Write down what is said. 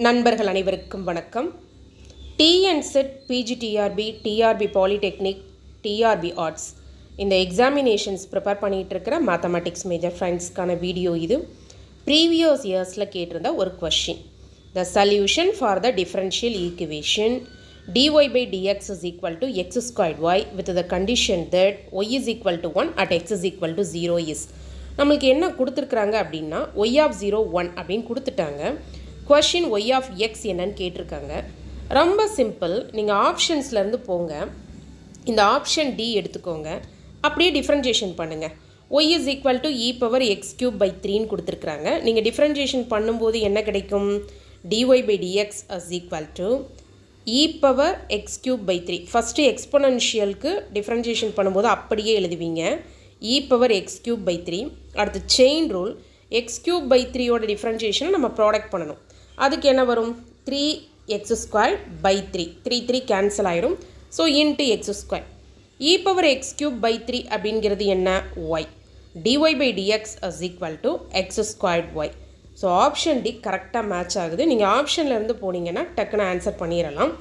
நண்பர்கள் அனைவருக்கும் வணக்கம். TNSET PGTRB TRB Polytechnic TRB Arts இந்த எக்ஸாமினேஷன்ஸ் ப்ரிப்பேர் பண்ணிகிட்டு இருக்கிற மேத்தமெட்டிக்ஸ் மேஜர் ஃப்ரெண்ட்ஸ்க்கான வீடியோ இது. ப்ரீவியஸ் இயர்ஸில் கேட்டிருந்த ஒரு question. The solution for the differential equation dy by dx is equal to x squared y with the condition that y is equal to 1 at x is equal to 0 is. நம்மளுக்கு என்ன கொடுத்துருக்குறாங்க அப்படின்னா y of 0 1 அப்படின்னு கொடுத்துட்டாங்க. Question y of x என்னன்னு கேட்டிருக்காங்க. ரொம்ப simple. நீங்கள் ஆப்ஷன்ஸ்லேருந்து போங்க. இந்த ஆப்ஷன் டி எடுத்துக்கோங்க. அப்படியே டிஃப்ரென்ஷியேஷன் பண்ணுங்கள். y is equal to e power x cube by 3ன்னு கொடுத்துருக்குறாங்க. நீங்கள் டிஃப்ரென்ஷியேஷன் பண்ணும்போது என்ன கிடைக்கும்? dy by dx is equal to e power x cube by 3. First எக்ஸ்பொனன்ஷியலுக்கு டிஃப்ரென்ஷியேஷன் பண்ணும்போது அப்படியே எழுதுவீங்க. e power x cube by 3. அடுத்து chain rule. x cube by 3யோட டிஃப்ரென்ஷியேஷனை நம்ம ப்ராடக்ட் பண்ணணும். அதுக்கு என்ன வரும்? 3x squared by 3. 3 கேன்சல் ஆயிரும். So into X square. e power x cube by 3 அப்படிங்கிறது என்ன? y. dy by dx is equal to x squared y. So option D கரெக்டாக match ஆகுது. நீங்கள் ஆப்ஷன்லேருந்து போனீங்கன்னா டக்குன்னு ஆன்சர் பண்ணிடலாம்.